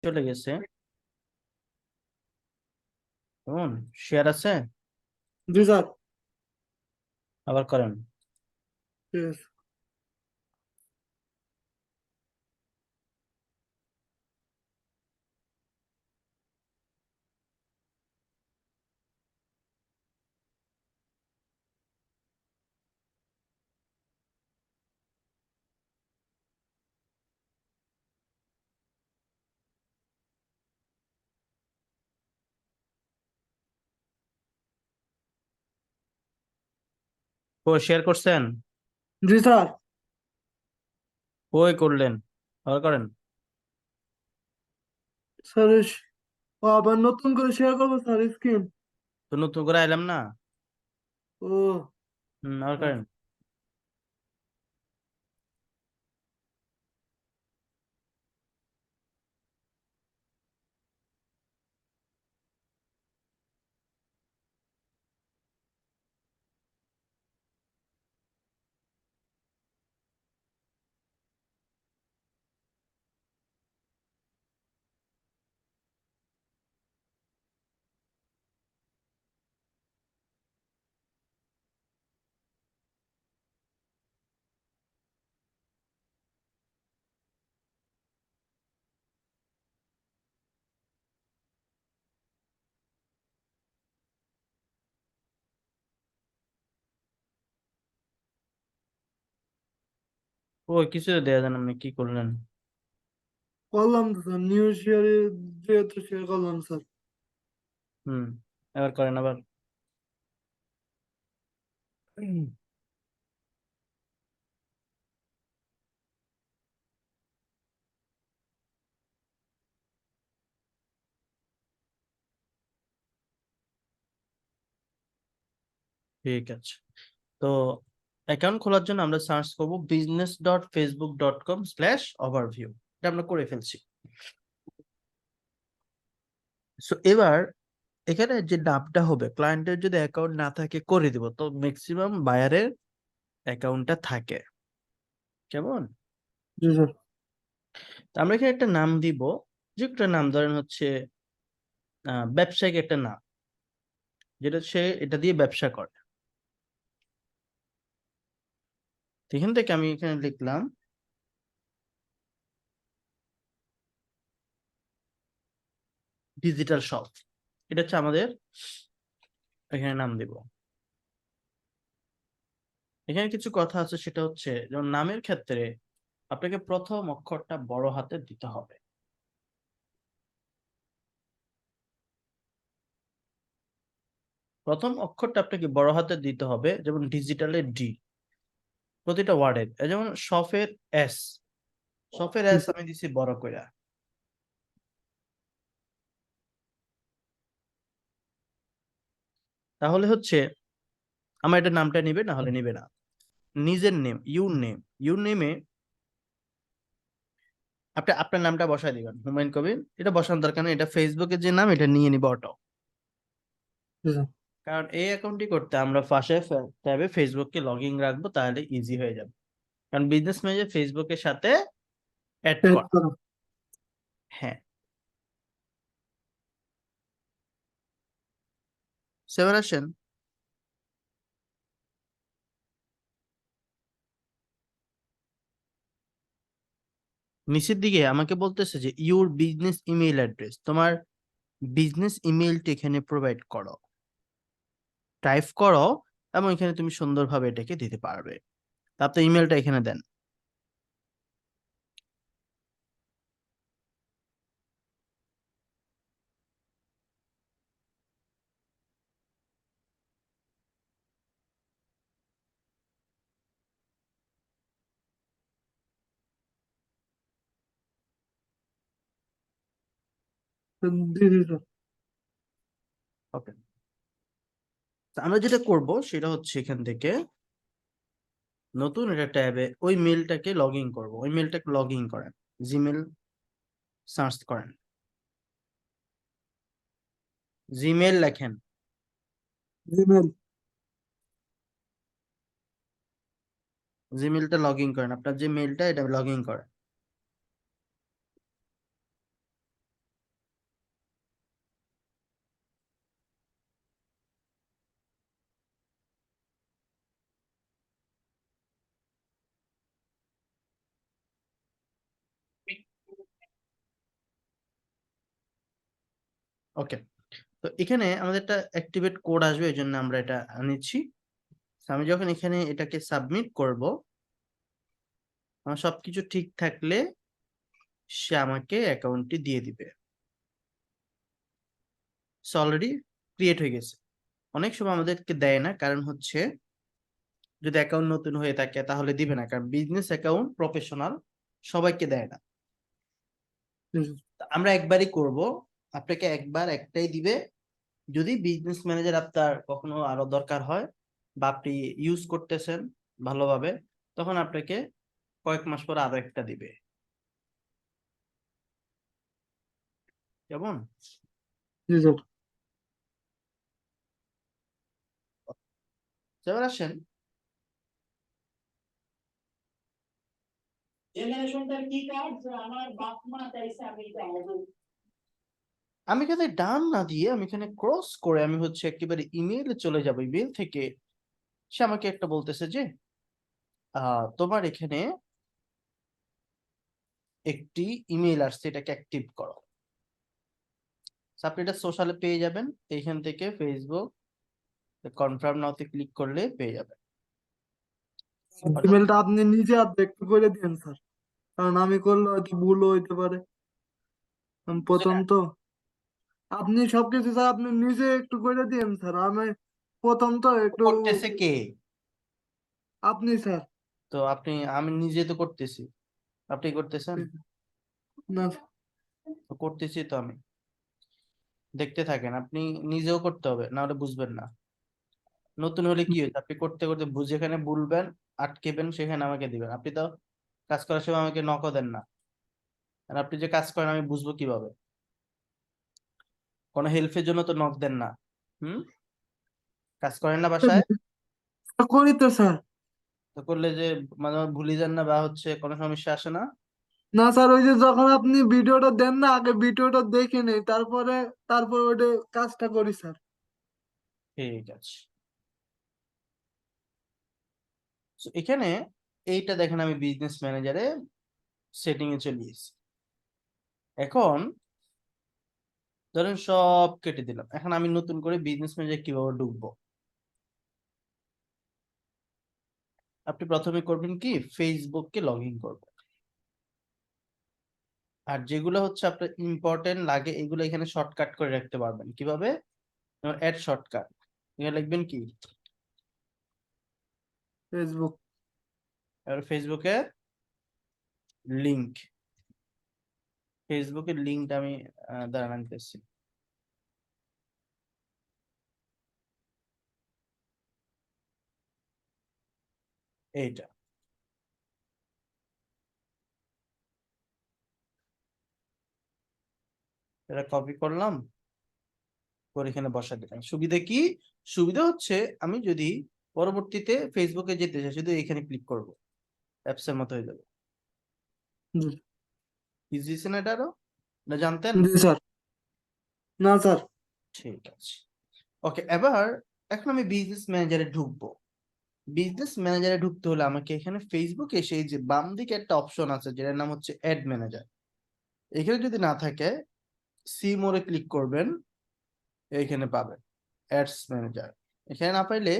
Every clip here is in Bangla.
চলে গেছে। কেমন শেয়ার আছে? জি স্যার। আবার করেন। ঠিক আছে। ও শেয়ার করছেন? জি স্যার। ওই করলেন, আবার করেন। স্যার আবার নতুন করে শেয়ার করবো স্যার স্ক্রিন। তো নতুন করে আইলাম না। ও আবার করেন। ওই কিছু তো দেয়া যান, আপনি কি করলেন? করলাম তো স্যার, নিউ শেয়ারে যেহেতু শেয়ার করলাম স্যার। হুম, আবার করেন আবার। হুম, ঠিক আছে। তো অ্যাকাউন্ট খোলার জন্য আমরা সার্চ করব business.facebook.com/overview। এটা আমরা করে ফেলছি। সো এবার এখানে যে নামটা হবে, ক্লায়েন্টের যদি অ্যাকাউন্ট না থাকে করে দিব, তো ম্যাক্সিমাম বায়ারের অ্যাকাউন্টটা থাকে। কেমন? জি স্যার। তো আমরা এখানে একটা নাম দিব, যে একটা নাম ধরেন হচ্ছে ব্যবসায়িক একটা নাম, যেটা সে এটা দিয়ে ব্যবসা করে। তো এখান থেকে আমি এখানে লিখলাম ডিজিটাল শপ। এটা হচ্ছে আমাদের এখানে নাম দিব। এখানে কিছু কথা আছে, সেটা হচ্ছে যেমন নামের ক্ষেত্রে আপনাকে প্রথম অক্ষরটা বড় হাতে দিতে হবে। প্রথম অক্ষরটা আপনাকে বড় হাতে দিতে হবে, যেমন ডিজিটালের ডি প্রতিটা ওয়ার্ডের। যেমন শপের এস, শপের জি এস স্যার। আমি দিছি বড় কইরা। তাহলে হচ্ছে আমার এটা নামটা নিবে, না হলে নিবে না। নিজের নেম, ইউর নেম, ইউর নেমে আপনি আপনার নামটা বসায় দিবেন, হুমায়ুন কবির। এটা বসানোর দরকার নেই, এটা ফেসবুকের যে নাম এটা নিয়ে নিবে অটো। জি স্যার। কারণ এই অ্যাকাউন্টটি করতে আমরা পাশে ট্যাবে ফেসবুককে লগ ইন রাখবো, তাহলে ইজি হয়ে যাবে। কারণ বিজনেস ম্যানেজার ফেসবুকের সাথে অ্যাড অ্যাড করা। করা। হ্যাঁ, সেবার আসেন। নিচের দিকে আমাকে বলতেছে যে ইউর বিজনেস ইমেইল অ্যাড্রেস, তোমার বিজনেস ইমেইলটি এখানে প্রোভাইড করো, টাইপ করো, এবং এখানে তুমি সুন্দরভাবে এটাকে দিতে পারবে। তা আপনি ইমেলটা এখানে দেন। জি জি স্যার। ওকে, আমরা যেটা করব সেটা হচ্ছে এখান থেকে নতুন একটা ট্যাবে ওই মেলটাকে লগ ইন করবো। ওই মেলটাকে লগ ইন করেন, জিমেল সার্চ করেন, জিমেল লেখেন, জিমেল। জিমেলটা লগ ইন করেন, আপনার যে মেলটা এটা লগ ইন করেন। ওকে, তো এখানে আমাদের একটা অ্যাক্টিভেট কোড আসবে, এই জন্য আমরা এটা নিচ্ছি। আমি যখন এখানে এটাকে সাবমিট করব, আমার সবকিছু ঠিক থাকলে সে আমাকে অ্যাকাউন্টটি দিয়ে দিবে। অলরেডি ক্রিয়েট হয়ে গেছে। অনেক সময় আমাদেরকে দেয় না, কারণ হচ্ছে যদি অ্যাকাউন্ট নতুন হয়ে থাকে তাহলে দিবে না, কারণ বিজনেস অ্যাকাউন্ট প্রফেশনাল সবাইকে দেয় না। আমরা একবারই করব, আপনাকে একবার একটাই দিবে। যদি বিজনেস ম্যানেজার আপনার কখনো আরো দরকার হয় বা আপনি ইউজ করতেছেন ভালোভাবে, তখন আপনাকে কয়েক মাস পর আরো একটা দিবে। কেমন? জি স্যার। এবার আসেন, আমি এখানে ডান না দিয়ে আমি এখানে ক্রস করে আমি হচ্ছে একেবারে ইমেইলে চলে যাব। ইমেল থেকে সে আমাকে একটা বলতেছে যে তোমার এখানে একটি ইমেল আসছে, এটাকে অ্যাক্টিভ করো। So, আপনি এটা সোশ্যালে পেয়ে যাবেন, এইখান থেকে ফেসবুক কনফার্ম নাওতে ক্লিক করলে পেয়ে যাবেন। অর্থাৎ ইমেলটা আপনি নিজে একটু করে দিন স্যার, কারণ আমি করলে হয়তো ভুলও হইতে পারে। আমি প্রথম বুঝলেন? তো। আপনি সবকিছু স্যার আপনি নিজে একটু করে দিন স্যার, আমি প্রথম তো একটু। করতেছে কে? আপনি স্যার। তো আপনি, আমি নিজে তো করতেছি, আপনি করতেছেন? না। তো করতেছি তো আমি, দেখতে থাকেন। আপনি নিজেও করতে হবে, না হলে বুঝবেন না। নতুন হলে কি হয়েছে, আপনি করতে করতে যেখানে ভুলবেন আটকেবেন সেখানে আমাকে দিবেন। আপনি তো কাজ করার সময় আমাকে নকও দেন না, আর আপনি যে কাজ করেন আমি বুঝবো কিভাবে? কোনো হেল্পের জন্য তো নক দেন না। হুম, কাজ করেন না বাসায়? করি তো স্যার। তো করলে যে মাঝে মাঝে ভুলে যান না, বা হচ্ছে কোনো সমস্যা আসে না? না স্যার, ওই যে যখন আপনি ভিডিওটা দেন না, আগে ভিডিওটা দেখে নেই, তারপরে তারপর ওটা কাজটা করি স্যার। ঠিক আছে। So, এখানে এইটা দেখেন আমি বিজনেস ম্যানেজারে সেটিং এ চলে এসেছি। এখন ধরেন সব কেটে দিলাম, এখন আমি নতুন করে বিজনেস ম্যানেজার কিভাবে ঢুকবো? আপনি প্রথমে করবেন কি, ফেসবুককে লগ ইন করবেন। আর যেগুলো হচ্ছে আপনার ইম্পর্টেন্ট লাগে এগুলো এখানে শর্টকাট করে রাখতে পারবেন। কিভাবে? অ্যাড শর্টকাট, এখানে লিখবেন কি, ফেসবুক। এবার ফেসবুকের লিংক, ফেসবুকের লিঙ্কটা আমি দাঁড়ান আনতেছি। এইটা, এটা কপি করলাম, করে এখানে বসা দিলাম। সুবিধা কি? সুবিধা হচ্ছে আমি যদি পরবর্তীতে ফেসবুকে যেতে চাই শুধু এখানে ক্লিক করব, অ্যাপসের মতো হয়ে যাবে। জি। ইজি না এটা আরো? না জানতেন? জি স্যার। না স্যার। ঠিক আছে। ওকে, এবার এখন আমি বিজনেস ম্যানেজারে ঢুকবো। বিজনেস ম্যানেজারে ঢুকতে হলে আমাকে এখানে ফেসবুকে এসে এই যে বাম দিকে একটা অপশন আছে যেটার নাম হচ্ছে অ্যাড ম্যানেজার, এখানে যদি না থাকে সি মোড়ে ক্লিক করবেন, এইখানে পাবেন অ্যাডস ম্যানেজার। এখানে না পাইলে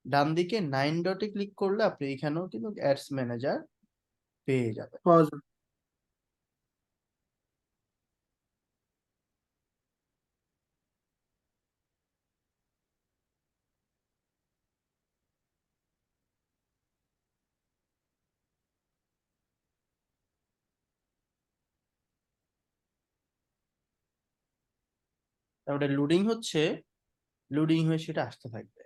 ডান দিকে 9 ডটে ক্লিক করলে আপনি এখানেও কিন্তু অ্যাডস ম্যানেজার পেয়ে যাবেন। পাওয়া যাবে। তারপরে লোডিং হচ্ছে, লোডিং হয়ে সেটা আসতে থাকবে।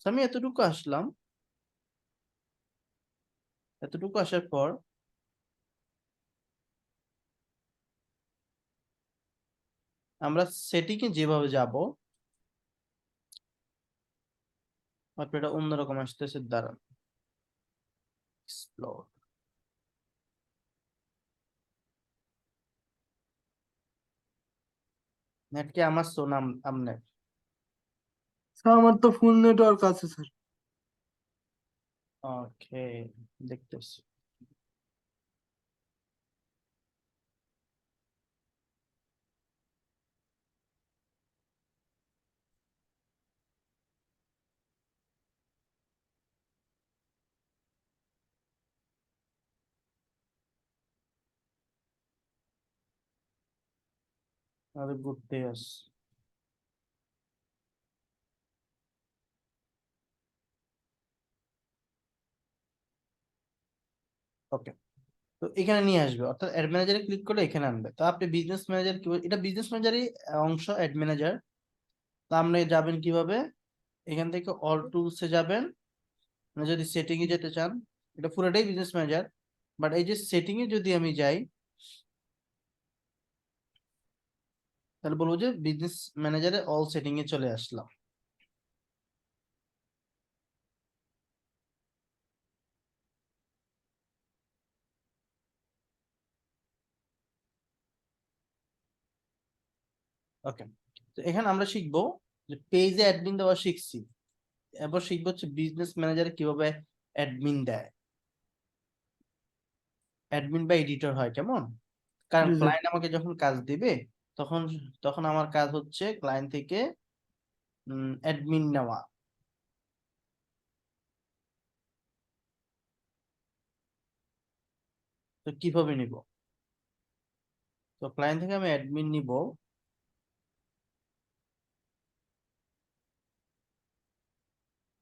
So, আমি এতটুকু আসলাম, এতটুকু আসার পর আমরা সেটিং এ যেভাবে যাব, আপনার এটা অন্যরকম আসতেছে, দাঁড়ান, এক্সপ্লোর। নেট কি আমার নাম আপনার? স্যার আমার তো ফুল নেটওয়ার্ক আছে স্যার। ওকে, দেখতেছি। আমাদের ঘুরতে আস। ওকে, তো এখানে নিয়ে আসবে, অর্থাৎ অ্যাড ম্যানেজারে ক্লিক করে এখানে আনবে। তো আপনি বিজনেস ম্যানেজার কি, এটা বিজনেস ম্যানেজারই অংশ, অ্যাড ম্যানেজার। তো আপনি যাবেন কিভাবে, এখান থেকে অল টুলসে যাবেন। মানে যদি সেটিং এ যেতে চান, এটা পুরোটাই বিজনেস ম্যানেজার, বাট এই যে সেটিং এ যদি আমি যাই, তাহলে বলবো যে বিজনেস ম্যানেজারে অল সেটিং এ চলে আসলাম। ওকে, তো এখানে আমরা শিখবো যে পেজে অ্যাডমিন দেওয়া শিখছি, এবার শিখবো হচ্ছে বিজনেস ম্যানেজারে কিভাবে অ্যাডমিন দেয়, অ্যাডমিন বা এডিটর হয় কেমন। কারণ জি স্যার। ক্লায়েন্ট আমাকে যখন কাজ দিবে, তখন তখন আমার কাজ হচ্ছে ক্লায়েন্ট থেকে অ্যাডমিন নেওয়া। তো কিভাবে নিব, তো ক্লায়েন্ট থেকে আমি অ্যাডমিন নিব।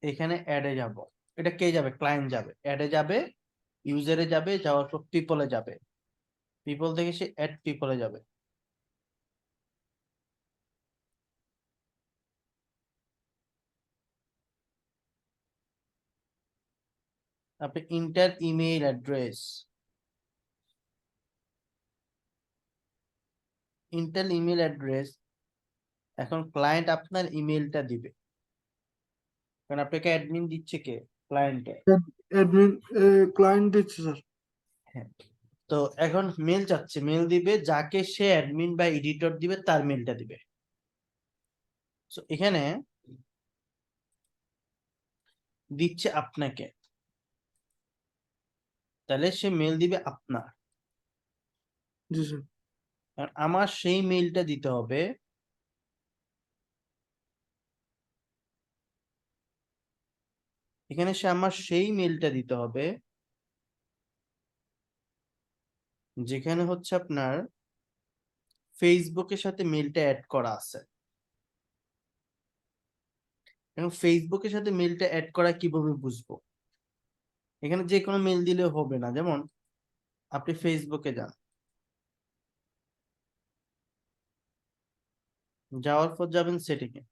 এখানে অ্যাডে যাব, এটা কে যাবে, ক্লায়েন্ট যাবে, অ্যাডে যাবে, ইউজারে যাবে, যাওয়ার পর পিপলে যাবে, পিপল থেকে সে অ্যাড পিপলে যাবে। আপনি inter email address, inter email address, এখন ক্লায়েন্ট আপনার ইমেলটা দিবে, কারণ আপনাকে অ্যাডমিন দিচ্ছে কে, ক্লায়েন্টে। অ্যাডমিন ক্লায়েন্ট দিচ্ছে স্যার। হ্যাঁ, তো এখন মেল চাচ্ছে, মেল দিবে যাকে সে অ্যাডমিন বা এডিটর দিবে তার মেলটা দিবে। তো এখানে দিচ্ছে আপনাকে, তাহলে সে মেল দিবে আপনার। জি স্যার। আর আমার সেই মেলটা দিতে হবে, এখানে সে আমার সেই মেলটা দিতে হবে যেখানে হচ্ছে আপনার ফেসবুকের সাথে মেলটা অ্যাড করা আছে। এবং ফেসবুকের সাথে মেলটা অ্যাড করা কিভাবে বুঝবো, এখানে যে কোনো মেল দিলে হবে না। যেমন আপনি ফেসবুকে যান, যাওয়ার পর যাবেন সেটিং এ,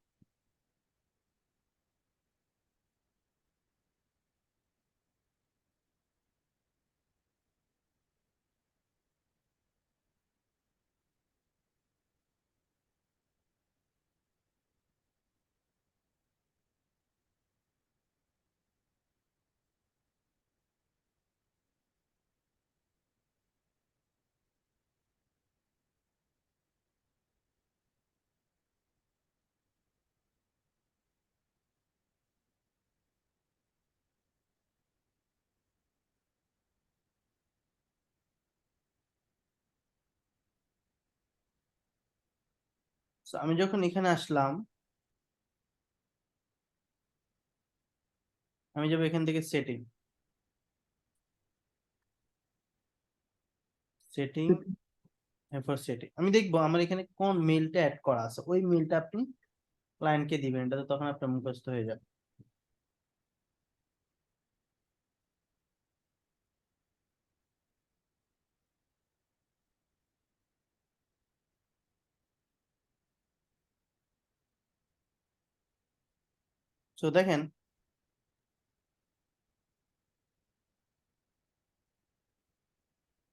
তো আমি যখন এখানে আসলাম, আমি যাবো এখান থেকে সেটিং, সেটিং, এরপর সেটিং, আমি দেখবো আমার এখানে কোন মেলটা অ্যাড করা আছে, ওই মেলটা আপনি ক্লায়েন্টকে দিবেন, এটা তো তখন আপনার মুখস্থ হয়ে যাবে। তো দেখেন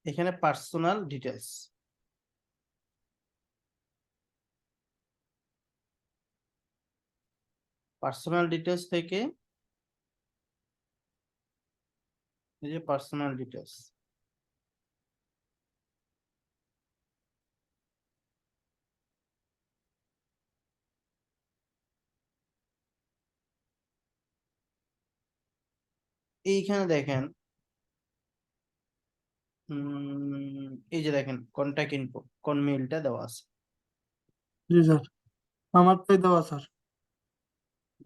এখানে পার্সোনাল ডিটেলস, পার্সোনাল ডিটেলস থেকে এই যে পার্সোনাল ডিটেলস, এইখানে দেখেন, এই যে দেখেন কন্ট্যাক্ট ইনফো, কোন মেইলটা দেওয়া আছে। জি স্যার, আমারটাই দেওয়া স্যার।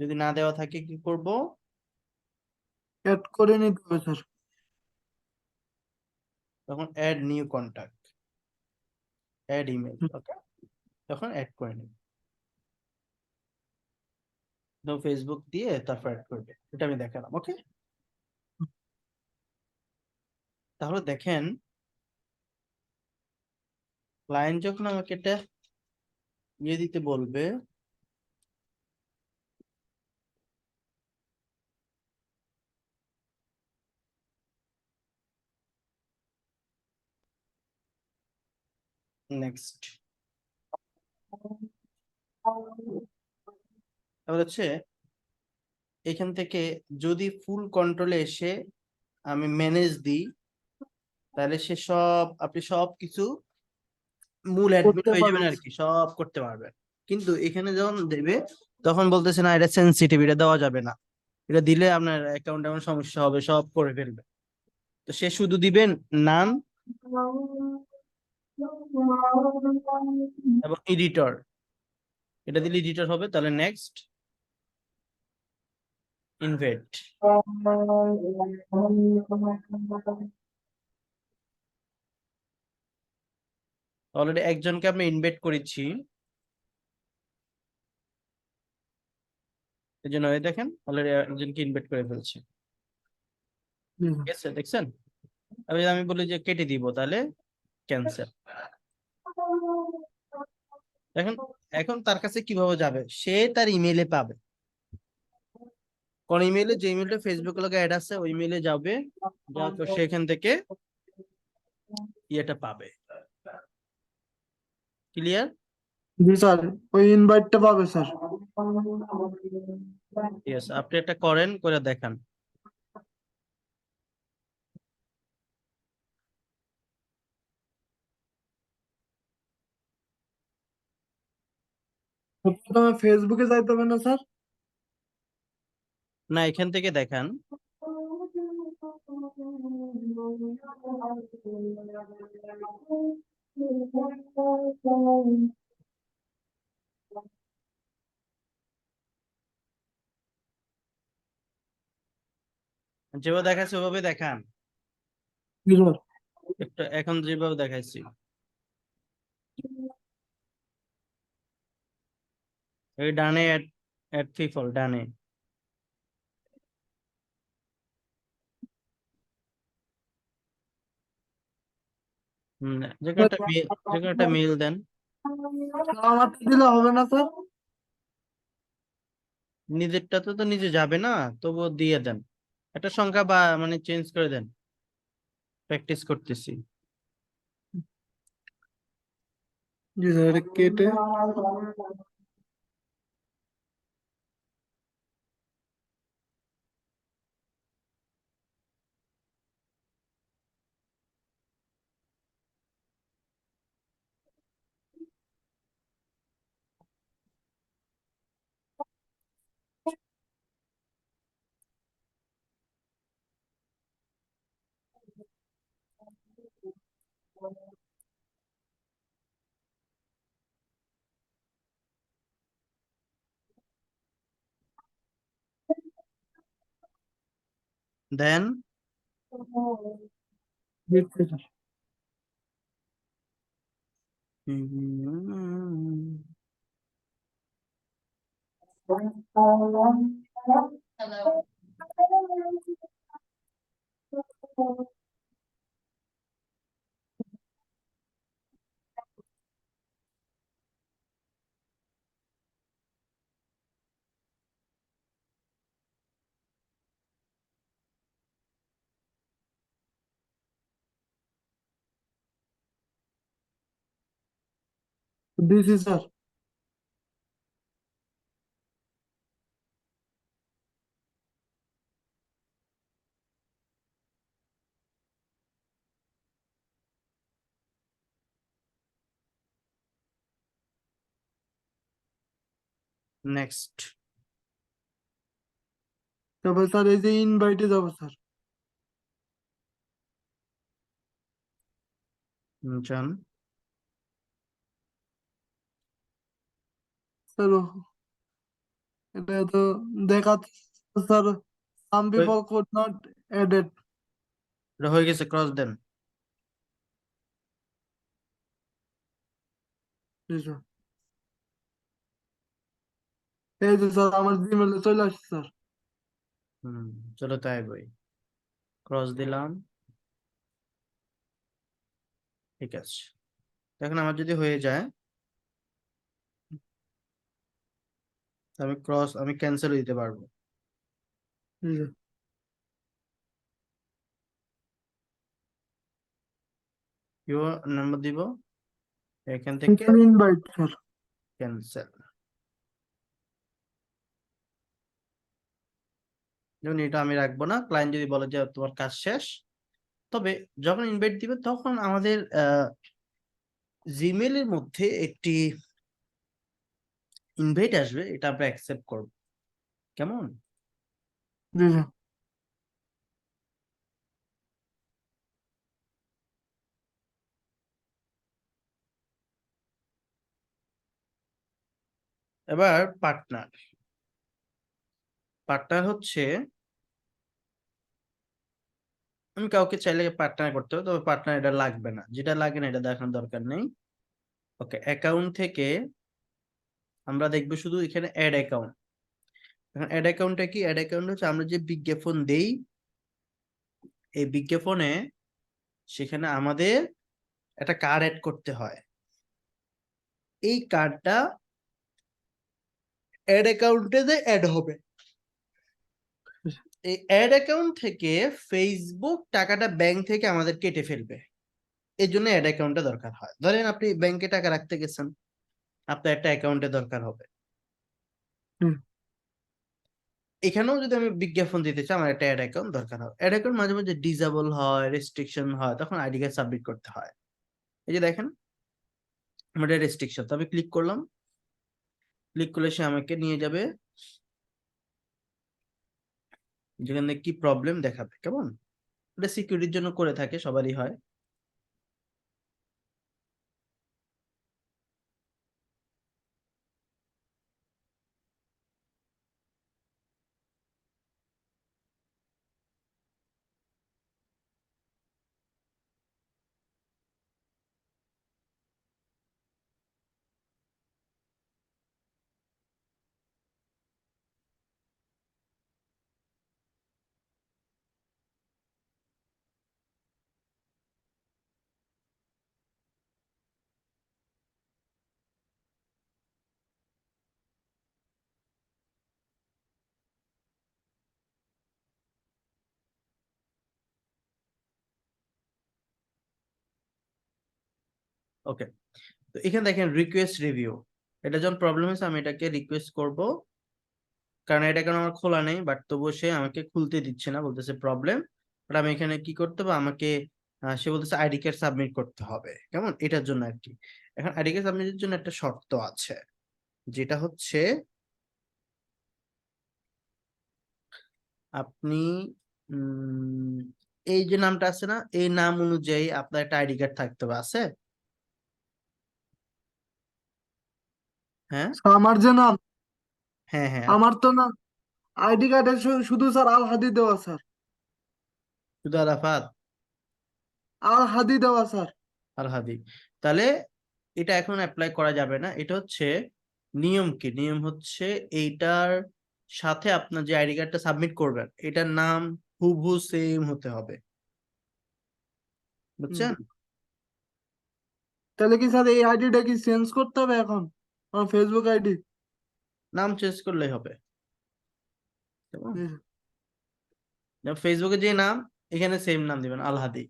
যদি না দেওয়া থাকে কি করব? অ্যাড করে নিতে হবে স্যার। তখন add new contact, add email, okay, তখন অ্যাড করে নিন। তো ফেসবুক দিয়ে তারপর অ্যাড করবে, এটা আমি দেখালাম, ওকে। তাহলে দেখেন, ক্লায়েন্ট যখন আমাকে এটা দিতে বলবে, নেক্সট, তাহলে হচ্ছে এখান থেকে যদি ফুল কন্ট্রোলে এসে আমি ম্যানেজ দিই, তাহলে সে আপনি সব কিছু মূল অ্যাডমিন করতে হয়ে যাবেন পারবো আর স্যার। কি, সব করতে পারবেন। কিন্তু এখানে যখন দেবে তখন বলতেছে না, এটা সেনসিটিভ, এটা দেওয়া যাবে না, এটা দিলে আপনার অ্যাকাউন্ট এমন সমস্যা হবে, সব করে ফেলবে। তো সে শুধু দিবেন নাম এবং এডিটর, এটা দিলে এডিটর হবে। তাহলে নেক্সট, ইনভেট, অলরেডি একজনকে আমি ইনভাইট করেছি, এই জন্য এই দেখেন অলরেডি একজনকে ইনভাইট করে ফেলছি, জি ঠিক আছে, দেখছেন। আমি বলি যে কেটে দিব, তাহলে ক্যান্সেল। দেখেন এখন তার কাছে কিভাবে যাবে, সে তার ইমেইলে পাবে, কোন ইমেইলে, যে ইমেইলটা ফেসবুক লগে অ্যাড আছে ওই ইমেইলে যাবে, যাওয়ার পর সেখান থেকে ইয়েটা পাবে। ক্লিয়ার? জি স্যার, ওই ইনভাইটটা পাবে স্যার। ঠিক আছে, আপনি একটা করেন, করে দেখান। প্রথমে ফেসবুকে যাইতে হবে না স্যার? না, এখান থেকে দেখান। যেভাবে দেখাচ্ছে ওভাবে দেখান, জি স্যার। একটু এখন যেভাবে দেখাইছি, ওই ডানে অ্যাড, অ্যাড পিপল ডানে। যে কোনো একটা যে কোনো একটা মেইল দেন। আমারটা দিলে হবে না স্যার? নিজেরটা তো নিজে যাবে না, তবুও দিয়ে দেন, একটা সংখ্যা বা মানে চেঞ্জ করে দেন, প্র্যাকটিস করতেছি। জি স্যার, এটা কেটে। দেন দিচ্ছি স্যার। দিছি স্যার। নেক্সট, তারপর স্যার এই যে ইনভাইটে যাবো স্যার। জান স্যার এটা তো দেখাচ্ছে sir, some people could not edit. এটা হয়ে গেছে, ক্রস দেন। এই যে স্যার আমার জিমেলে চলে আসছে স্যার। হুম, চলো তাই বই, ক্রস দিলাম, ঠিক আছে। এখন আমার যদি হয়ে যায়, আমি ক্যান্সেল দিতে পারবো। ইউর নাম্বার দিব, এখান থেকে ইনভাইট স্যার। ক্যান্সেল। যেমন এটা আমি রাখবো না, ক্লায়েন্ট যদি বলে যে তোমার কাজ শেষ। তবে যখন ইনভাইট দিবে তখন আমাদের জিমেলের মধ্যে একটি ইনভাইট আসবে, এটা আমরা অ্যাকসেপ্ট করব, কেমন? জি স্যার। এবার পার্টনার, পার্টনার হচ্ছে আমি কাউকে চাইলে পার্টনার করতে হবে, তবে পার্টনার এটা লাগবে না, যেটা লাগে না এটা দেখানোর দরকার নেই। ওকে, অ্যাকাউন্ট থেকে আমরা দেখবো শুধু এখানে অ্যাড অ্যাকাউন্ট। এখন অ্যাড অ্যাকাউন্টটা কি? অ্যাড অ্যাকাউন্ট হচ্ছে আমরা যে বিজ্ঞাপন দেই, এই বিজ্ঞাপনে সেখানে আমাদের একটা কার্ড অ্যাড করতে হয়। এই কার্ডটা অ্যাড অ্যাকাউন্টে অ্যাড হবে। এই অ্যাড অ্যাকাউন্ট থেকে ফেসবুক টাকাটা ব্যাংক থেকে আমাদের কেটে ফেলবে, এই জন্য অ্যাড অ্যাকাউন্টটা দরকার হয়। ধরেন আপনি ব্যাংকে টাকা রাখতে গেছেন, আপনার একটা অ্যাকাউন্টে দরকার হবে। হুম। এখানেও যদি আমি বিজ্ঞাপন দিতে চাই, আমার একটা অ্যাড অ্যাকাউন্ট দরকার হবে। অ্যাড অ্যাকাউন্ট মাঝে মাঝে ডিসেবল হয়, রেস্ট্রিকশন হয়, তখন আইডি কার্ড সাবমিট করতে হয়। এই যে দেখেন, আমার রেস্ট্রিকশন, তবে ক্লিক করলাম, ক্লিক করলে সে আমাকে নিয়ে যাবে যেখানে কি প্রবলেম দেখাবে, কেমন? এটা সিকিউরিটির জন্য করে থাকে, সবারই হয়। ওকে, তো এখানে দেখেন রিকোয়েস্ট রিভিউ, এটা যখন প্রবলেম হয়েছে আমি এটাকে রিকোয়েস্ট করব, কারণ এটা কেন আমার খোলা নেই, বাট তবুও সে আমাকে খুলতে দিচ্ছে না, বলতেছে প্রবলেম। বাট আমি এখানে কি করতে হবে, আমাকে সে বলতেছে আইডি কার্ড সাবমিট করতে হবে, কেমন? এটার জন্য আর কি। এখন আইডি কার্ড সাবমিটের জন্য একটা শর্ত আছে, যেটা হচ্ছে আপনি উম, এই যে নামটা আছে না, এই নাম অনুযায়ী আপনার একটা আইডি কার্ড থাকতে হবে, আছে? হ্যাঁ, আমার যে নাম, হ্যাঁ, হ্যাঁ, আমার তো না আইডি কার্ডে শুধু স্যার আল হাদি দেওয়া স্যার। শুধু আরাফাত আল হাদি দেওয়া স্যার। আল হাদি। তাহলে এটা এখন অ্যাপ্লাই করা যাবে না। এটা হচ্ছে নিয়ম, কি নিয়ম হচ্ছে, এইটার সাথে আপনার যে আইডি কার্ডটা সাবমিট করবেন এটার নাম হুবহু সেম হতে হবে, হুম। বুঝছেন? তাহলে কি স্যার এই আইডিটা কি চেঞ্জ করতে হবে এখন, আমার ফেসবুক আইডি? নাম চেঞ্জ করলেই হবে, ফেসবুকে যে নাম, এখানে সেম নাম দিবেন আল হাদি।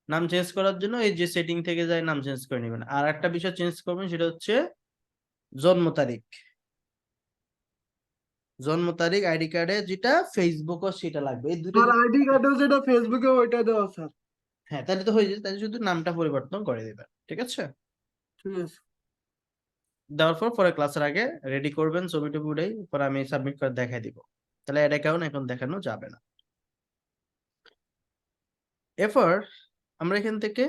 নাম চেঞ্জ করার জন্য এই যে সেটিং থেকে যায় নাম চেঞ্জ করে নেবেন। আর একটা বিষয় চেঞ্জ করবেন, সেটা হচ্ছে জন্ম তারিখ। জন্ম তারিখ আইডি কার্ডে যেটা, ফেসবুকও সেটা লাগবে, এই দুটো আর আইডি কার্ডেও যেটা ফেসবুকে ওইটা দেওয়া স্যার। হ্যাঁ, তাহলে তো হয়ে যাবে, তাহলে শুধু নামটা পরিবর্তন করে দিবেন, ঠিক আছে? ঠিক আছে। দেওয়ার পর পরে ক্লাসের আগে রেডি করবেন ছবি টবি উঠাই, পরে আমি সাবমিট করে দেখাই দিব। তাহলে অ্যাড অ্যাকাউন্ট এখন দেখানো যাবে না। এরপর আমরা এখান থেকে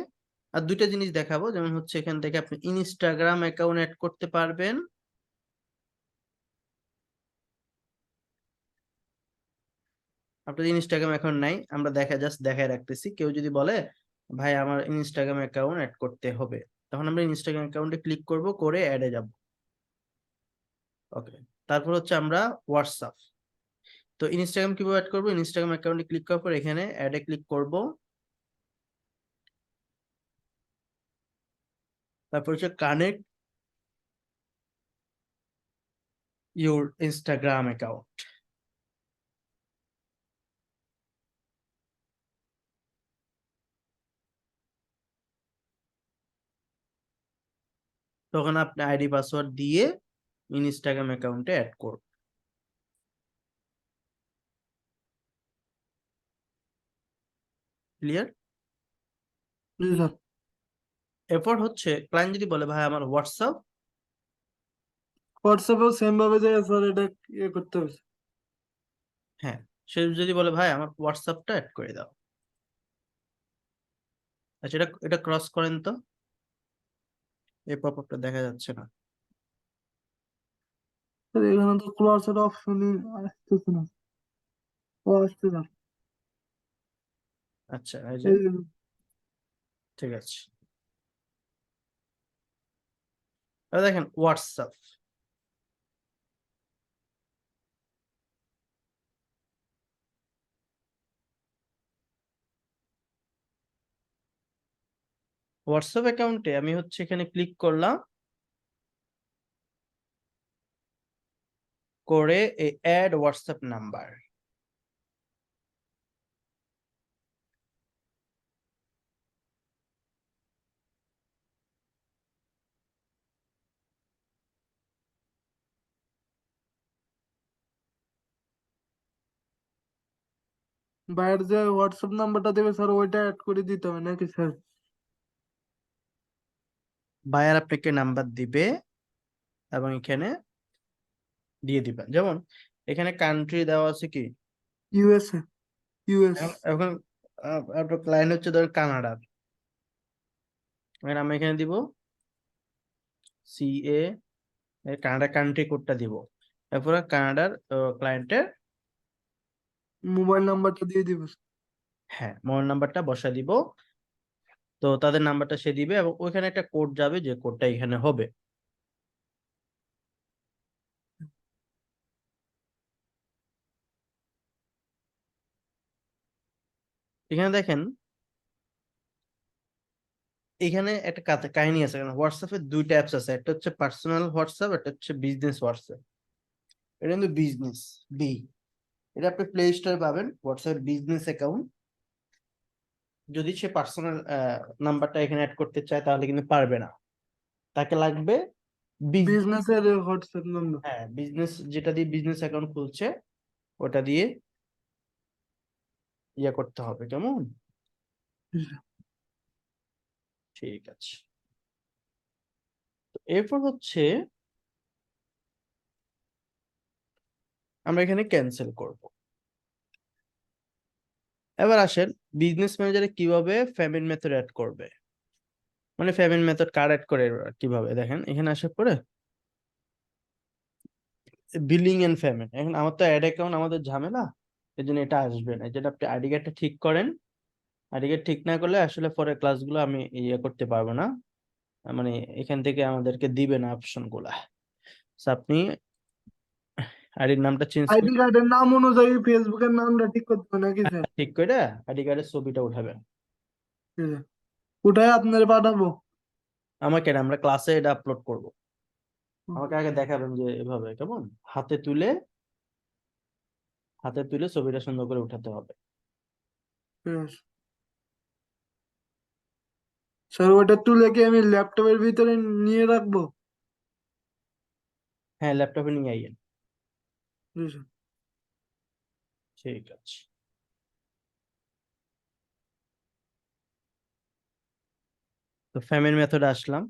আর দুইটা জিনিস দেখাবো, যেমন হচ্ছে এখান থেকে আপনি ইনস্টাগ্রাম অ্যাকাউন্ট অ্যাড করতে পারবেন। আপনার ইনস্টাগ্রাম অ্যাকাউন্ট নাই, আমরা জাস্ট দেখায় রাখতেছি। কেউ যদি বলে ভাই আমার ইনস্টাগ্রাম অ্যাকাউন্ট অ্যাড করতে হবে, তখন আমরা ইনস্টাগ্রাম অ্যাকাউন্টে ক্লিক করব, করে অ্যাডে যাব। ওকে। তারপর হচ্ছে আমরা হোয়াটসঅ্যাপ। তো ইনস্টাগ্রাম কিভাবে অ্যাড করবো? ইনস্টাগ্রাম অ্যাকাউন্টে ক্লিক করার পর এখানে অ্যাডে ক্লিক করব। তারপর হচ্ছে কানেক্ট ইউর ইনস্টাগ্রাম অ্যাকাউন্ট। তখন আপনি আইডি পাসওয়ার্ড দিয়ে ইনস্টাগ্রাম অ্যাকাউন্টে অ্যাড করুন। ক্লিয়ার? জি স্যার। এরপর হচ্ছে ক্লায়েন্ট যদি বলে ভাই আমার হোয়াটসঅ্যাপ, হোয়াটসঅ্যাপেও সেম ভাবে যায় স্যার, এটা ইয়ে করতে হবে। হ্যাঁ, সে যদি বলে ভাই আমার হোয়াটসঅ্যাপটা অ্যাড করে দাও। আচ্ছা, এটা এটা ক্রস করেন তো, এই পপআপটা দেখা যাচ্ছে না। স্যার এখানে তো ক্লোজের অপশনই আসতেছে না। ও আসছে না। আচ্ছা, এই যে, এই যে, ঠিক আছে। এবার দেখেন হোয়াটসঅ্যাপ। হোয়াটসঅ্যাপ অ্যাকাউন্টে আমি হচ্ছে এখানে ক্লিক করলাম, করে এই অ্যাড হোয়াটসঅ্যাপ নাম্বার। বাইরের যে হোয়াটসঅ্যাপ নাম্বারটা দেবে স্যার, ওইটা অ্যাড করে দিতে হবে নাকি স্যার? বায়ার আপনাকে নাম্বার দিবে এবং এখানে দিয়ে দিবেন। যেমন এখানে কান্ট্রি দেওয়া আছে কি, ইউএসএ, ইউএস। এখন এখন আপনার ক্লায়েন্ট হচ্ছে ধর কানাডার, আমি এখানে দিব সিএ, কানাডা কান্ট্রি কোডটা দিব। এরপরে কানাডার ক্লায়েন্টের, মোবাইল নাম্বারটা দিয়ে দিব। হ্যাঁ, মোবাইল নাম্বারটা বসা দিব। তো তাদের নাম্বারটা সে দিবে এবং ওইখানে একটা কোড যাবে, যে কোডটা এখানে হবে। এখানে দেখেন, এখানে একটা কাহিনী আছে। কারণ হোয়াটসঅ্যাপের দুইটা অ্যাপস আছে, একটা হচ্ছে পার্সোনাল হোয়াটসঅ্যাপ, একটা হচ্ছে বিজনেস হোয়াটসঅ্যাপ। এটা কিন্তু বিজনেস বি, এটা আপনি প্লে স্টোরে পাবেন হোয়াটসঅ্যাপ বিজনেস অ্যাকাউন্ট। যদি সে পার্সোনাল নাম্বারটা এখানে অ্যাড করতে চায় তাহলে কিন্তু পারবে না, তাকে লাগবে বিজনেস। বিজনেসের হোয়াটসঅ্যাপ নাম্বার। হ্যাঁ, বিজনেস, যেটা দিয়ে বিজনেস অ্যাকাউন্ট খুলছে ওটা দিয়ে ইয়ে করতে হবে, কেমন? ঠিক আছে। তো এরপর হচ্ছে আমরা এখানে ক্যান্সেল করব। এবার আসেন বিজনেস ম্যানেজারে কিভাবে পেমেন্ট মেথড অ্যাড করবে, মানে পেমেন্ট মেথড কার্ড অ্যাড করে কিভাবে, দেখেন এখানে আসার পরে বিলিং এন্ড পেমেন্ট। এখন আমার তো অ্যাড অ্যাকাউন্ট, আমাদের ঝামেলা, এই জন্য এটা আসবে না। এই জন্য আপনি আইডি কার্ডটা ঠিক করেন। আইডি কার্ড ঠিক না করলে আসলে পরে ক্লাসগুলো আমি ইয়ে করতে পারবো না, মানে এখান থেকে আমাদেরকে দিবে না অপশন গুলা। So আপনি আইডির নামটা চেঞ্জ আইডি করে, কার্ডের নাম অনুযায়ী ফেসবুকের নামটা ঠিক করতে হবে নাকি স্যার? ঠিক করে আইডি কার্ডের ছবিটা উঠাবেন। ঠিক আছে। ওটাই আপনার পাঠাবো। আমাকে না, আমরা ক্লাসে এটা আপলোড করব। আমাকে আগে দেখাবেন যে এভাবে, কেমন, হাতে তুলে, হাতে তুলে ছবিটা সুন্দর করে উঠাতে হবে। ঠিক আছে স্যার, ওটা তুলে কি আমি ল্যাপটপের ভিতরে নিয়ে রাখবো? হ্যাঁ, ল্যাপটপে নিয়ে আইয়েন। জি স্যার। ঠিক আছে। তো ফ্যামিলি মেথডে আসলাম,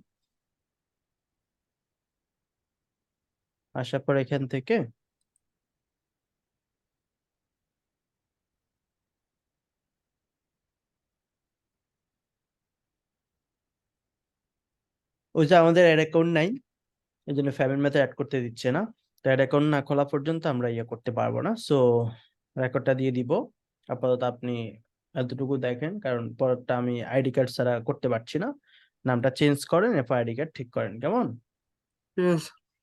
আসার পর এখান থেকে ওই যে আমাদের অ্যাড অ্যাকাউন্ট নাই, এই জন্য ফ্যামিলি মেথড অ্যাড করতে দিচ্ছে না। তো অ্যাড অ্যাকাউন্ট না খোলা পর্যন্ত আমরা ইয়ে করতে পারবো না। সো রেকর্ডটা দিয়ে দিব। আপাতত আপনি এতটুকু দেখেন, কারণ পরেরটা আমি আইডি কার্ড ছাড়া করতে পারছি না। নামটা চেঞ্জ করেন, এরপর আইডি কার্ড ঠিক করেন, কেমন? ঠিক আছে।